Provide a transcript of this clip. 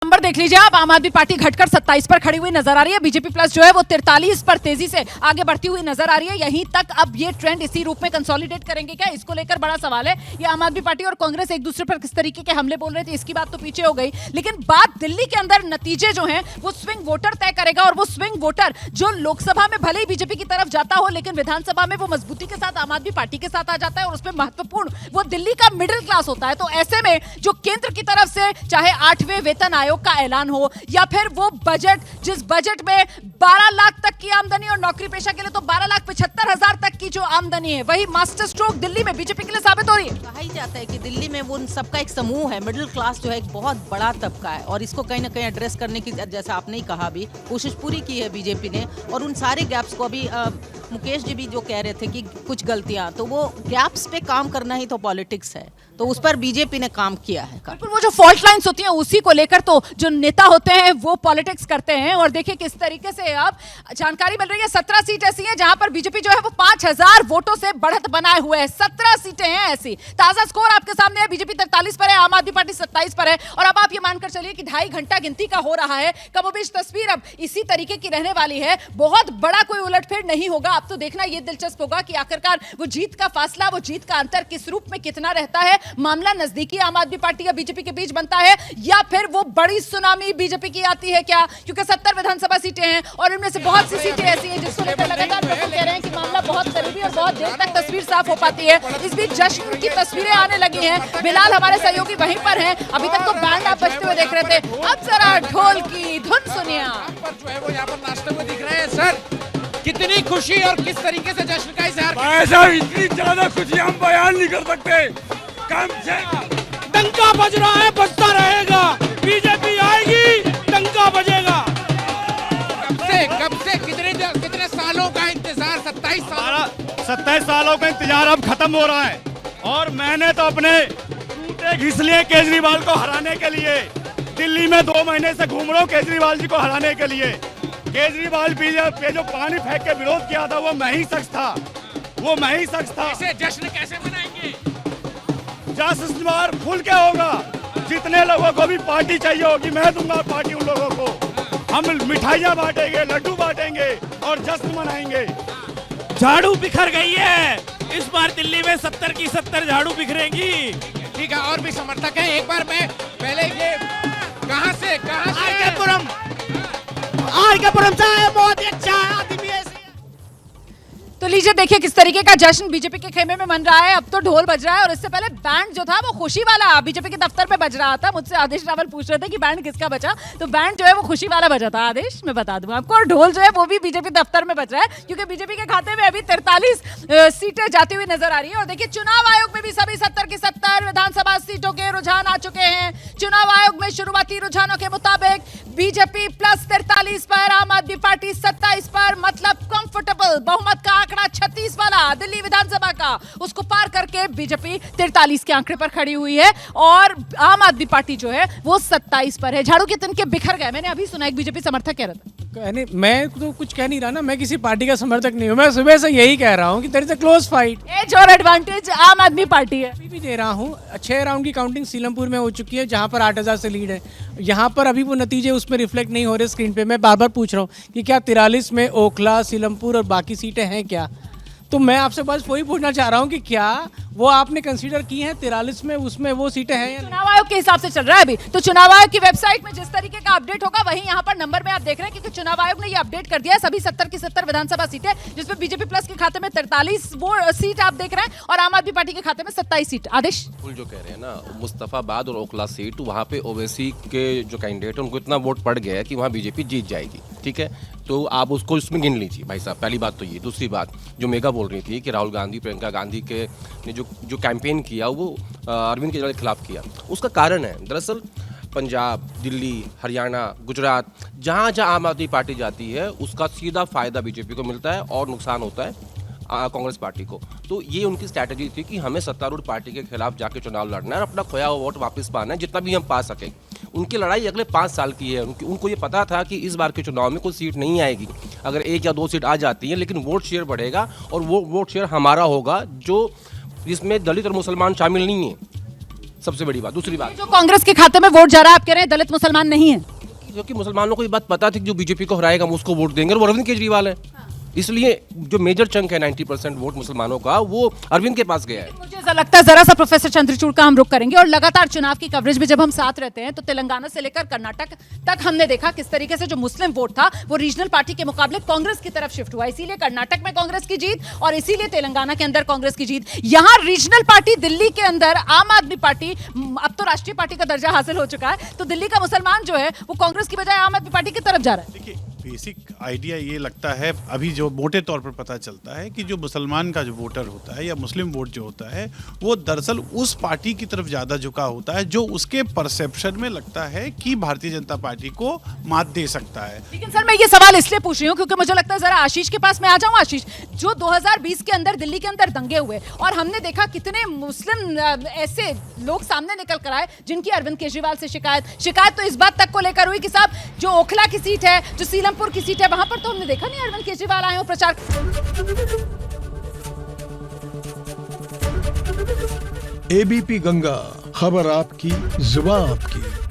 Number देख लीजिए आप, आम आदमी पार्टी घटकर 27 पर खड़ी हुई नजर आ रही है। बीजेपी प्लस जो है वो 43 पर तेजी से आगे बढ़ती हुई नजर आ रही है। यहीं तक अब ये ट्रेंड इसी रूप में कंसोलिडेट करेंगे क्या, इसको लेकर बड़ा सवाल है। ये आम आदमी पार्टी और कांग्रेस एक दूसरे पर किस तरीके के हमले बोल रहे थे, इसकी बात तो पीछे हो गई, लेकिन बात दिल्ली के अंदर नतीजे जो हैं वो स्विंग वोटर तय करेगा। और वो स्विंग वोटर जो लोकसभा में भले ही बीजेपी की तरफ जाता हो, लेकिन विधानसभा में वो मजबूती के साथ आम आदमी पार्टी के साथ आ जाता है। और उसमें महत्वपूर्ण वो दिल्ली का मिडिल क्लास होता है। तो ऐसे में जो केंद्र की तरफ से चाहे 8वें वेतन आयोग का ऐलान हो, या फिर वो बजट, जिस बजट में 12 लाख तक की आमदनी और नौकरी पेशा के लिए तो 12,75,000 तक की जो आमदनी है, वही मास्टर स्ट्रोक दिल्ली में बीजेपी के लिए साबित हो रही है। कहा ही जाता है कि दिल्ली में वो उन सबका एक समूह है, मिडिल क्लास जो है एक बहुत बड़ा तबका है, और इसको कहीं ना कहीं एड्रेस करने की, जैसा आपने ही कहा, भी कोशिश पूरी की है बीजेपी ने। और उन सारे गैप्स को अभी मुकेश जी भी जो कह रहे थे कि कुछ गलतियां, तो वो गैप्स पे काम करना ही तो पॉलिटिक्स है, तो उस पर बीजेपी ने काम किया है। बिल्कुल, वो जो फॉल्ट लाइंस होती हैं उसी को लेकर तो जो नेता होते हैं वो पॉलिटिक्स करते हैं। और देखिए किस तरीके से अब जानकारी मिल रही है, 17 सीट ऐसी हैं जहां पर बीजेपी जो है वो 5,000 वोटों से बढ़त बनाए हुए है। 17 सीटें हैं ऐसी। ताजा स्कोर आपके सामने है, बीजेपी 43 पर है, आम आदमी पार्टी 27 पर है। और अब आप ये मानकर चलिए कि 2.5 घंटा गिनती का हो रहा है। कमोबेश तस्वीर अब इसी तरीके की रहने वाली है। बहुत बड़ा कोई उलटफेर नहीं होगा। अब तो देखना ये दिलचस्प होगा कि आखिरकार वो जीत का फासला, वो जीत का अंतर किस रूप में कितना रहता है। मामला नजदीकी आम आदमी पार्टी या बीजेपी के बीच बनता है, या फिर वो बड़ी सुनामी बीजेपी की आती है क्या, क्योंकि 70 विधानसभा सीटें हैं और इनमें से बहुत सी सीटें ऐसी हैं जिसको लेकर लगातार लोग कह रहे हैं कि मामला बहुत करीबी और बहुत देर तक तस्वीर साफ हो पाती है। इस बीच जश्न की तस्वीरें आने लगी हैं। बिलाल हमारे सहयोगी वहीं पर हैं। अभी तक तो बैंड आप बजते हुए देख रहे थे, अब जरा ढोल की धुन सुनिए। जो है वो यहाँ पर नाचते हुए दिख रहे हैं। सर, कितनी खुशी और किस तरीके से जश्न का इजहार। भाई साहब, इतनी ज्यादा खुशी हम बयान नहीं कर सकते। कम से डंका बज रहा है, बजता रहेगा। बीजेपी आएगी, डंका बजेगा। कब से कितने सालों का इंतजार, 27 सालों का इंतजार अब खत्म हो रहा है। और मैंने तो अपने टूटे घिस लिए केजरीवाल को हराने के लिए। दिल्ली में 2 महीने से घूम रहा हूँ केजरीवाल जी को हराने के लिए। केजरीवाल पे जो पानी फेंक के विरोध किया था वो मैं ही शख्स था, वो मैं ही शख्स था। इसे जश्न कैसे मनाएंगे? जश्न बार खुल के होगा। जितने लोगों को भी पार्टी चाहिए होगी मैं दूंगा पार्टी उन लोगों को। हम मिठाइयाँ बांटेंगे, लड्डू बांटेंगे और जश्न मनाएंगे। झाड़ू बिखर गई है, इस बार दिल्ली में 70 की 70 झाड़ू बिखरेंगी। ठीक है, और भी समर्थक हैं। एक बार मैं पहले ये कहाँ से आरकेपुरम से आए, बहुत ही अच्छा आदमी है। तो लीजिए देखिए किस तरीके का जश्न बीजेपी के खेमे में मन रहा है। अब तो ढोल बज रहा है और इससे पहले बैंड जो था वो खुशी वाला बीजेपी के दफ्तर में बज रहा था। मुझसे आदेश रावल पूछ रहे थे कि बैंड किसका बजा, तो बैंड जो है वो खुशी वाला बजा था। आदेश, मैं बता दूं आपको। और ढोल जो है वो भी बीजेपी दफ्तर में बज रहा है, क्योंकि बीजेपी के खाते में अभी 43 सीटें जाती हुई नजर आ रही है। और देखिए चुनाव आयोग में भी सभी 70 की 70 विधानसभा सीटों के रुझान आ चुके हैं। चुनाव आयोग में शुरुआती रुझानों के मुताबिक बीजेपी प्लस 43 पर, आम आदमी पार्टी 27 पर, मतलब कंफर्टेबल बहुमत का आंकड़ा 36 वाला दिल्ली विधानसभा का, उसको पार करके बीजेपी 43 के आंकड़े पर खड़ी हुई है। और आम आदमी पार्टी जो है वो 27 पर है। झाड़ू के तिनके बिखर गए। मैंने अभी सुना एक बीजेपी समर्थक कह रहा था। मैं तो कुछ कह नहीं रहा ना, मैं किसी पार्टी का समर्थक नहीं हूँ। मैं सुबह से यही कह रहा हूँ कि there is a close fight. Edge और एडवांटेज आम आदमी पार्टी है। अभी भी दे रहा हूँ। 6 राउंड की काउंटिंग सीलमपुर में हो चुकी है, जहाँ पर 8,000 से लीड है। यहाँ पर अभी वो नतीजे उसमें रिफ्लेक्ट नहीं हो रहे स्क्रीन पे। मैं बार बार पूछ रहा हूँ कि क्या 43 में ओखला, सीलमपुर और बाकी सीटें हैं क्या? तो मैं आपसे बस वही पूछना चाह रहा हूँ कि क्या वो आपने कंसीडर की हैं 43 में, उसमें वो सीटें हैं या चुनाव आयोग के हिसाब से चल रहा है अभी। तो चुनाव आयोग की वेबसाइट में जिस तरीके का अपडेट होगा वही यहाँ पर नंबर में आप देख रहे हैं, क्योंकि चुनाव आयोग ने ये अपडेट कर दिया है। सभी 70 की 70 विधानसभा सीटें, जिसमें बीजेपी प्लस के खाते में 43 वो सीट आप देख रहे हैं, और आम आदमी पार्टी के खाते में 27 सीट। आदेश, फुल जो कह रहे हैं ना, मुस्तफाबाद और ओखला सीट, वहाँ पे ओवैसी के जो कैंडिडेट है उनको इतना वोट पड़ गया है कि वहाँ बीजेपी जीत जाएगी। ठीक है, तो आप उसको इसमें गिन लीजिए भाई साहब। पहली बात तो ये। दूसरी बात जो मेगा बोल रही थी कि राहुल गांधी, प्रियंका गांधी के ने जो कैंपेन किया वो अरविंद केजरीवाल के खिलाफ किया, उसका कारण है दरअसल पंजाब, दिल्ली, हरियाणा, गुजरात, जहाँ जहाँ आम आदमी पार्टी जाती है उसका सीधा फायदा बीजेपी को मिलता है और नुकसान होता है कांग्रेस पार्टी को। तो ये उनकी स्ट्रैटेजी थी कि हमें सत्तारूढ़ पार्टी के खिलाफ जाके चुनाव लड़ना है और अपना खोया हुआ वोट वापस पाना है, जितना भी हम पा सकें। उनकी लड़ाई अगले 5 साल की है। उनको ये पता था कि इस बार के चुनाव में कोई सीट नहीं आएगी। अगर 1 या 2 सीट आ जाती हैं, लेकिन वोट शेयर बढ़ेगा और वो वोट शेयर हमारा होगा, जो जिसमें दलित और मुसलमान शामिल नहीं है। सबसे बड़ी बात। दूसरी बात, जो कांग्रेस के खाते में वोट जा रहा है, आप कह रहे हैं दलित मुसलमान नहीं है। क्योंकि मुसलमानों को ये बात पता थी कि जो बीजेपी को हराएगा हम उसको वोट देंगे, और वो अरविंद केजरीवाल है। इसलिए जो मेजर चंक है 90% वोट मुसलमानों का, वो अरविंद के पास गया है। मुझे ऐसा लगता है, जरा सा प्रोफेसर चंद्रचूड़ का हम रुख करेंगे, और लगातार चुनाव की कवरेज में जब हम साथ रहते हैं तो तेलंगाना से लेकर कर्नाटक तक हमने देखा किस तरीके से जो मुस्लिम वोट था वो रीजनल पार्टी के मुकाबले कांग्रेस की तरफ शिफ्ट हुआ। इसीलिए कर्नाटक में कांग्रेस की जीत और इसीलिए तेलंगाना के अंदर कांग्रेस की जीत। यहाँ रीजनल पार्टी दिल्ली के अंदर आम आदमी पार्टी अब तो राष्ट्रीय पार्टी का दर्जा हासिल हो चुका है, तो दिल्ली का मुसलमान जो है वो कांग्रेस की बजाय आम आदमी पार्टी की तरफ जा रहा है। देखिए, बेसिक आइडिया ये लगता है अभी जो मोटे तौर पर पता चलता है कि जो मुसलमान का जो वोटर होता है या मुस्लिम वोट जो होता है वो दरअसल उस पार्टी की तरफ ज़्यादा झुका होता है जो उसके परसेप्शन में लगता है कि भारतीय जनता पार्टी को मात दे सकता है। लेकिन सर मैं ये सवाल इसलिए पूछ रही हूँ क्योंकि मुझे लगता है, जरा आशीष के पास मैं आ जाऊँ। आशीष, जो 2020 के अंदर दिल्ली के अंदर दंगे हुए और हमने देखा कितने मुस्लिम ऐसे लोग सामने निकल कर आए जिनकी अरविंद केजरीवाल से शिकायत तो इस बात तक को लेकर हुई कि साहब जो ओखला की सीट है, जो सीलमपुर की सीट है, वहां पर तो हमने देखा नहीं अरविंद केजरीवाल आए हो प्रचार। एबीपी गंगा, खबर आपकी, जुबान आपकी।